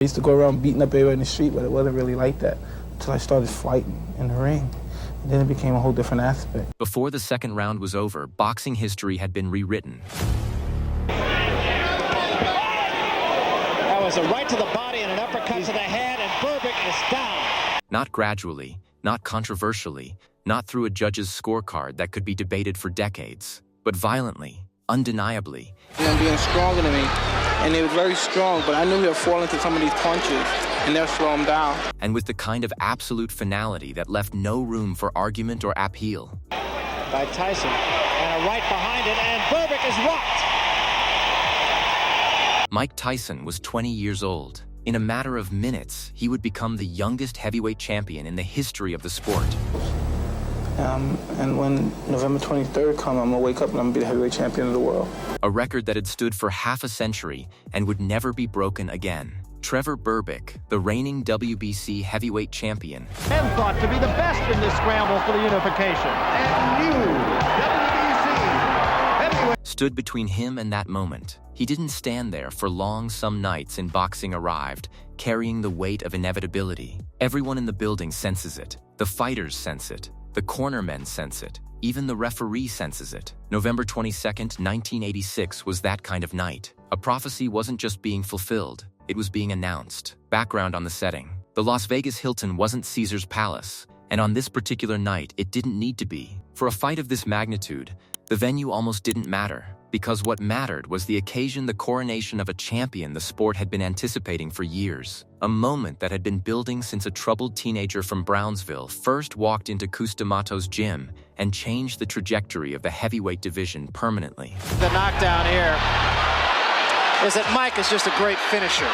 I used to go around beating up everyone in the street, but it wasn't really like that until I started fighting in the ring. And then it became a whole different aspect. Before the second round was over, boxing history had been rewritten. That was a right to the body and an uppercut to the head, and Berbick is down. Not gradually, not controversially, not through a judge's scorecard that could be debated for decades, but violently, undeniably. Them being stronger than me, and they were very strong, but I knew he would fall into some of these punches, and they'll slow him down. And with the kind of absolute finality that left no room for argument or appeal. By Tyson, and a right behind it, and Berbick is rocked. Mike Tyson was 20 years old. In a matter of minutes, he would become the youngest heavyweight champion in the history of the sport. And when November 23rd comes, I'm going to wake up and I'm going to be the heavyweight champion of the world. A record that had stood for half a century and would never be broken again. Trevor Berbick, the reigning WBC heavyweight champion. And thought to be the best in this scramble for the unification. And new WBC heavyweight Stood between him and that moment. He didn't stand there for long. Some nights in boxing arrived, carrying the weight of inevitability. Everyone in the building senses it. The fighters sense it. The cornermen sense it. Even the referee senses it. November 22nd, 1986 was that kind of night. A prophecy wasn't just being fulfilled, it was being announced. Background on the setting. The Las Vegas Hilton wasn't Caesar's palace, and on this particular night, it didn't need to be. For a fight of this magnitude, the venue almost didn't matter, because what mattered was the occasion, the coronation of a champion the sport had been anticipating for years. A moment that had been building since a troubled teenager from Brownsville first walked into Customato's gym and changed the trajectory of the heavyweight division permanently. The knockdown here is that Mike is just a great finisher.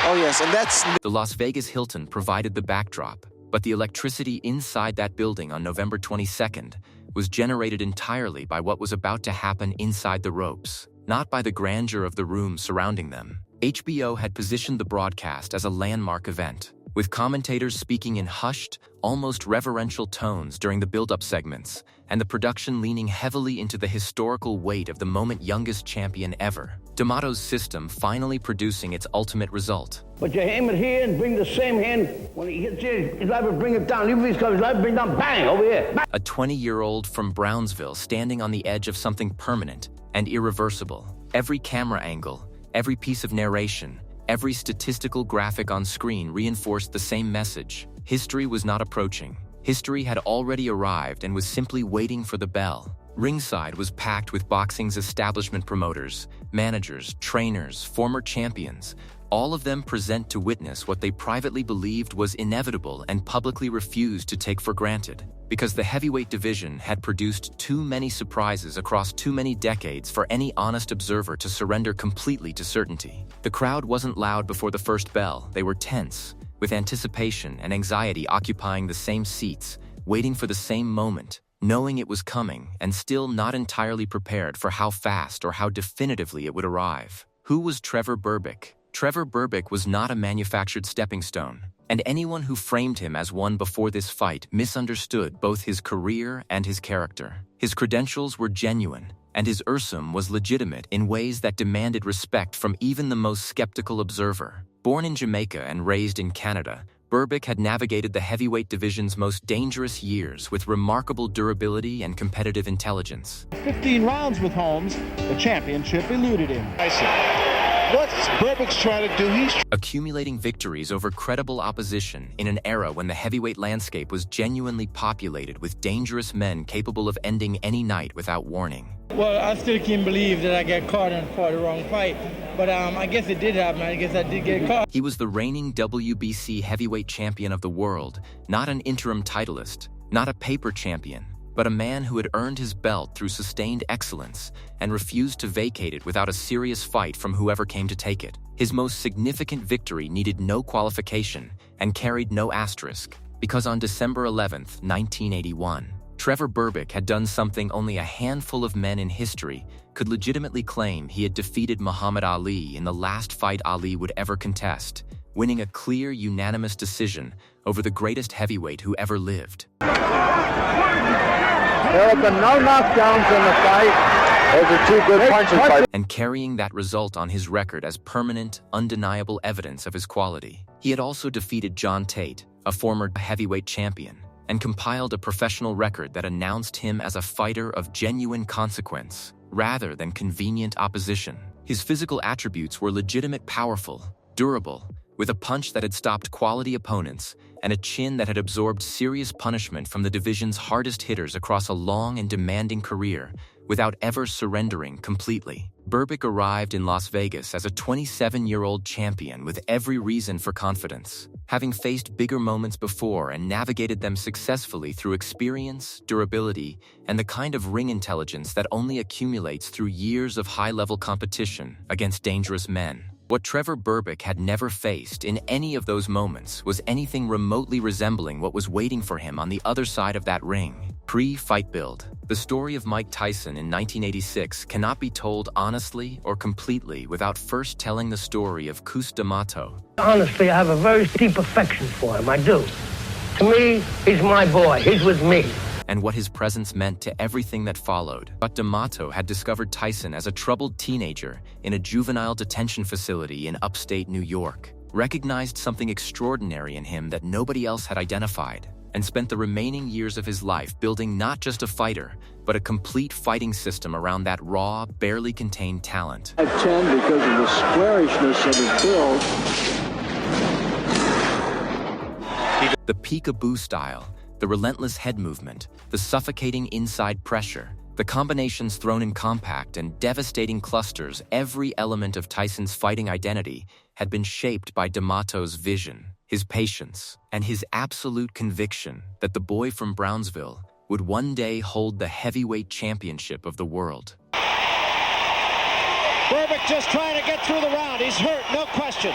Oh yes, and that's... The Las Vegas Hilton provided the backdrop, but the electricity inside that building on November 22nd was generated entirely by what was about to happen inside the ropes, not by the grandeur of the room surrounding them. HBO had positioned the broadcast as a landmark event, with commentators speaking in hushed, almost reverential tones during the build-up segments, and the production leaning heavily into the historical weight of the moment youngest champion ever. D'Amato's system finally producing its ultimate result. But you aim it here and bring the same hand. When he hits here, his life will bring it down. Even if he's life bring down, bang, over here. Bang. A 20-year-old from Brownsville standing on the edge of something permanent and irreversible. Every camera angle, every piece of narration, every statistical graphic on screen reinforced the same message. History was not approaching. History had already arrived and was simply waiting for the bell. Ringside was packed with boxing's establishment promoters, managers, trainers, former champions, all of them present to witness what they privately believed was inevitable and publicly refused to take for granted. Because the heavyweight division had produced too many surprises across too many decades for any honest observer to surrender completely to certainty. The crowd wasn't loud before the first bell. They were tense, with anticipation and anxiety occupying the same seats, waiting for the same moment, knowing it was coming, and still not entirely prepared for how fast or how definitively it would arrive. Who was Trevor Berbick? Trevor Berbick was not a manufactured stepping stone, and anyone who framed him as one before this fight misunderstood both his career and his character. His credentials were genuine, and his ursum was legitimate in ways that demanded respect from even the most skeptical observer. Born in Jamaica and raised in Canada, Berbick had navigated the heavyweight division's most dangerous years with remarkable durability and competitive intelligence. 15 rounds with Holmes, the championship eluded him. What's Berbick's trying to do? He's Accumulating victories over credible opposition in an era when the heavyweight landscape was genuinely populated with dangerous men capable of ending any night without warning. Well, I still can't believe that I got caught and fought the wrong fight, but I guess it did happen. I guess I did get caught. He was the reigning WBC heavyweight champion of the world, not an interim titleist, not a paper champion, but a man who had earned his belt through sustained excellence and refused to vacate it without a serious fight from whoever came to take it. His most significant victory needed no qualification and carried no asterisk, because on December 11th, 1981, Trevor Berbick had done something only a handful of men in history could legitimately claim. He had defeated Muhammad Ali in the last fight Ali would ever contest, winning a clear, unanimous decision over the greatest heavyweight who ever lived. There have been no knockdowns in the fight. Those are two good punches by and carrying that result on his record as permanent, undeniable evidence of his quality. He had also defeated John Tate, a former heavyweight champion, and compiled a professional record that announced him as a fighter of genuine consequence, rather than convenient opposition. His physical attributes were legitimate, powerful, durable, with a punch that had stopped quality opponents and a chin that had absorbed serious punishment from the division's hardest hitters across a long and demanding career without ever surrendering completely. Berbick arrived in Las Vegas as a 27-year-old champion with every reason for confidence, having faced bigger moments before and navigated them successfully through experience, durability, and the kind of ring intelligence that only accumulates through years of high-level competition against dangerous men. What Trevor Berbick had never faced in any of those moments was anything remotely resembling what was waiting for him on the other side of that ring. Pre-fight build. The story of Mike Tyson in 1986 cannot be told honestly or completely without first telling the story of Cus D'Amato. Honestly, I have a very deep affection for him, I do. To me, he's my boy, he's with me. And what his presence meant to everything that followed. But D'Amato had discovered Tyson as a troubled teenager in a juvenile detention facility in upstate New York, recognized something extraordinary in him that nobody else had identified, and spent the remaining years of his life building not just a fighter, but a complete fighting system around that raw, barely contained talent. 5'10" because of the squarishness of his build. The peekaboo style, the relentless head movement, the suffocating inside pressure, the combinations thrown in compact and devastating clusters, every element of Tyson's fighting identity had been shaped by D'Amato's vision, his patience, and his absolute conviction that the boy from Brownsville would one day hold the heavyweight championship of the world. Berbick just trying to get through the round. He's hurt, no question.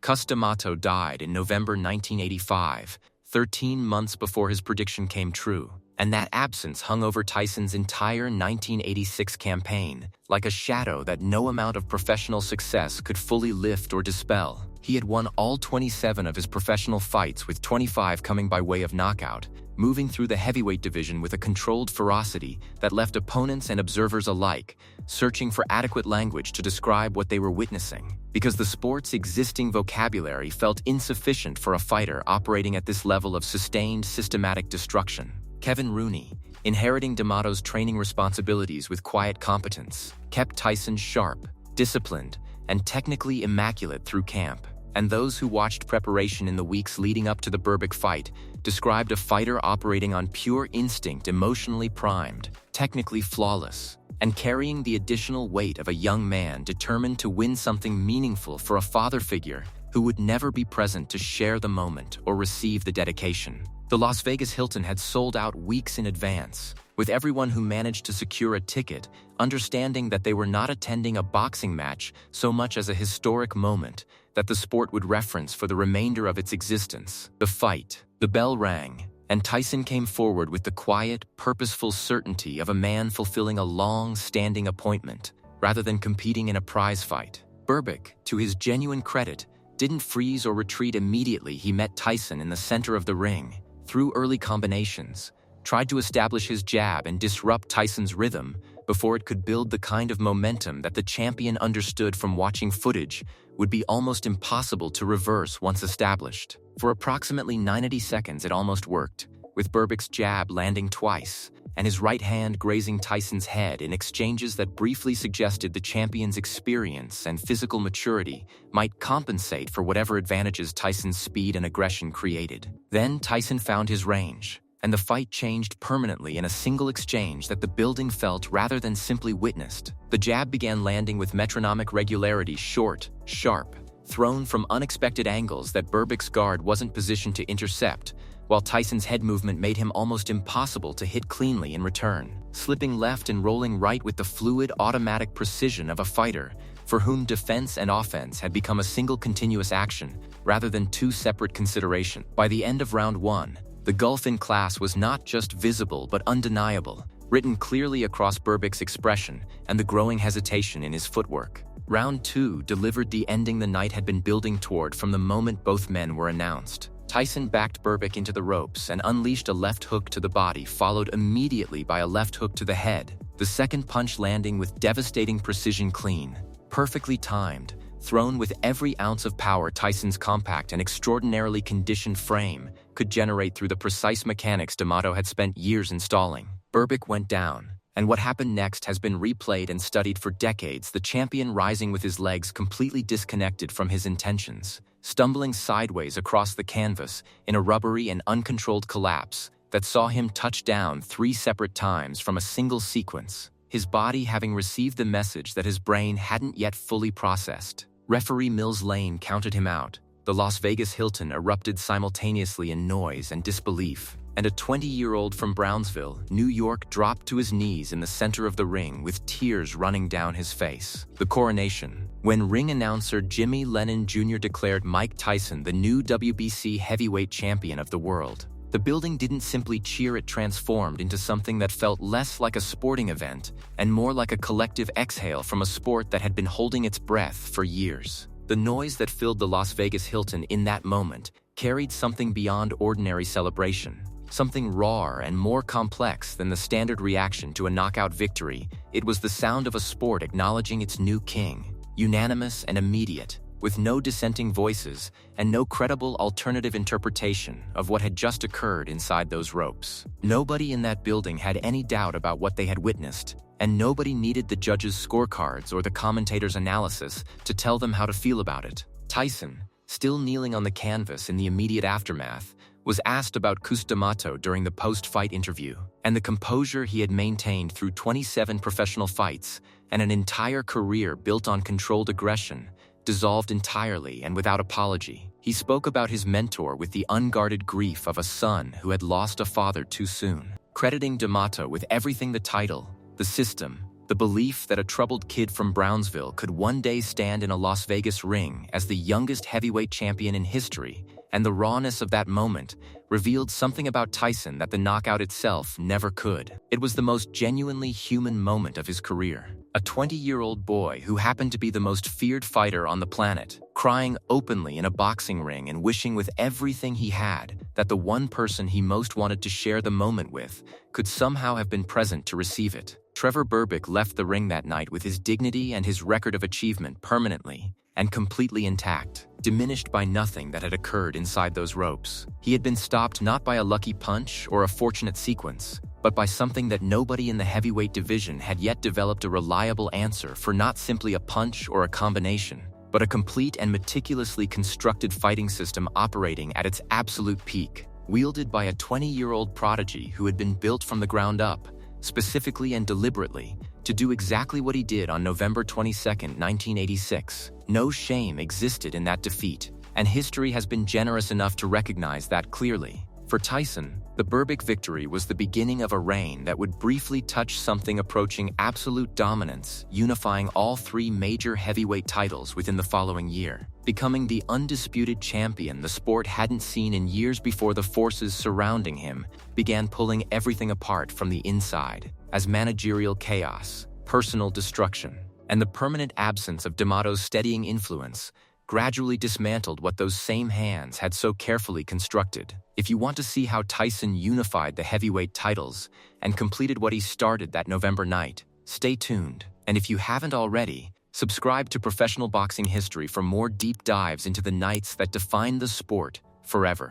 Cus D'Amato died in November 1985, 13 months before his prediction came true, and that absence hung over Tyson's entire 1986 campaign, like a shadow that no amount of professional success could fully lift or dispel. He had won all 27 of his professional fights, with 25 coming by way of knockout, moving through the heavyweight division with a controlled ferocity that left opponents and observers alike searching for adequate language to describe what they were witnessing, because the sport's existing vocabulary felt insufficient for a fighter operating at this level of sustained, systematic destruction. Kevin Rooney, inheriting D'Amato's training responsibilities with quiet competence, kept Tyson sharp, disciplined, and technically immaculate through camp. And those who watched preparation in the weeks leading up to the Berbick fight described a fighter operating on pure instinct, emotionally primed, technically flawless, and carrying the additional weight of a young man determined to win something meaningful for a father figure who would never be present to share the moment or receive the dedication. The Las Vegas Hilton had sold out weeks in advance, with everyone who managed to secure a ticket understanding that they were not attending a boxing match so much as a historic moment that the sport would reference for the remainder of its existence. The fight. The bell rang, and Tyson came forward with the quiet, purposeful certainty of a man fulfilling a long-standing appointment, rather than competing in a prize fight. Berbick, to his genuine credit, didn't freeze or retreat immediately he met Tyson in the center of the ring. Through early combinations, tried to establish his jab and disrupt Tyson's rhythm before it could build the kind of momentum that the champion understood from watching footage would be almost impossible to reverse once established. For approximately 90 seconds it almost worked, with Berbick's jab landing twice and his right hand grazing Tyson's head in exchanges that briefly suggested the champion's experience and physical maturity might compensate for whatever advantages Tyson's speed and aggression created. Then Tyson found his range, and the fight changed permanently in a single exchange that the building felt rather than simply witnessed. The jab began landing with metronomic regularity, short, sharp, thrown from unexpected angles that Berbick's guard wasn't positioned to intercept, while Tyson's head movement made him almost impossible to hit cleanly in return, slipping left and rolling right with the fluid, automatic precision of a fighter for whom defense and offense had become a single continuous action rather than two separate considerations. By the end of round one, the gulf in class was not just visible but undeniable, written clearly across Berbick's expression and the growing hesitation in his footwork. Round two delivered the ending the night had been building toward from the moment both men were announced. Tyson backed Berbick into the ropes and unleashed a left hook to the body, followed immediately by a left hook to the head, the second punch landing with devastating precision, clean, perfectly timed, thrown with every ounce of power Tyson's compact and extraordinarily conditioned frame could generate through the precise mechanics D'Amato had spent years installing. Berbick went down, and what happened next has been replayed and studied for decades, the champion rising with his legs completely disconnected from his intentions, stumbling sideways across the canvas in a rubbery and uncontrolled collapse that saw him touch down 3 separate times from a single sequence, his body having received the message that his brain hadn't yet fully processed. Referee Mills Lane counted him out. The Las Vegas Hilton erupted simultaneously in noise and disbelief, and a 20-year-old from Brownsville, New York, dropped to his knees in the center of the ring with tears running down his face. The coronation. When ring announcer Jimmy Lennon Jr. declared Mike Tyson the new WBC heavyweight champion of the world, the building didn't simply cheer, it transformed into something that felt less like a sporting event and more like a collective exhale from a sport that had been holding its breath for years. The noise that filled the Las Vegas Hilton in that moment carried something beyond ordinary celebration, something raw and more complex than the standard reaction to a knockout victory. It was the sound of a sport acknowledging its new king, unanimous and immediate, with no dissenting voices and no credible alternative interpretation of what had just occurred inside those ropes. Nobody in that building had any doubt about what they had witnessed, and nobody needed the judges' scorecards or the commentators' analysis to tell them how to feel about it. Tyson, still kneeling on the canvas in the immediate aftermath, was asked about Cus D'Amato during the post-fight interview, and the composure he had maintained through 27 professional fights and an entire career built on controlled aggression dissolved entirely and without apology. He spoke about his mentor with the unguarded grief of a son who had lost a father too soon, crediting D'Amato with everything: the title, the system, the belief that a troubled kid from Brownsville could one day stand in a Las Vegas ring as the youngest heavyweight champion in history, and the rawness of that moment revealed something about Tyson that the knockout itself never could. It was the most genuinely human moment of his career. A 20-year-old boy who happened to be the most feared fighter on the planet, crying openly in a boxing ring and wishing with everything he had that the one person he most wanted to share the moment with could somehow have been present to receive it. Trevor Berbick left the ring that night with his dignity and his record of achievement permanently and completely intact, diminished by nothing that had occurred inside those ropes. He had been stopped not by a lucky punch or a fortunate sequence, but by something that nobody in the heavyweight division had yet developed a reliable answer for: not simply a punch or a combination, but a complete and meticulously constructed fighting system operating at its absolute peak, wielded by a 20-year-old prodigy who had been built from the ground up, specifically and deliberately, to do exactly what he did on November 22, 1986. No shame existed in that defeat, and history has been generous enough to recognize that clearly. For Tyson, the Berbick victory was the beginning of a reign that would briefly touch something approaching absolute dominance, unifying all 3 major heavyweight titles within the following year, becoming the undisputed champion the sport hadn't seen in years before the forces surrounding him began pulling everything apart from the inside, as managerial chaos, personal destruction, and the permanent absence of D'Amato's steadying influence gradually dismantled what those same hands had so carefully constructed. If you want to see how Tyson unified the heavyweight titles and completed what he started that November night, stay tuned. And if you haven't already, subscribe to Professional Boxing History for more deep dives into the nights that defined the sport forever.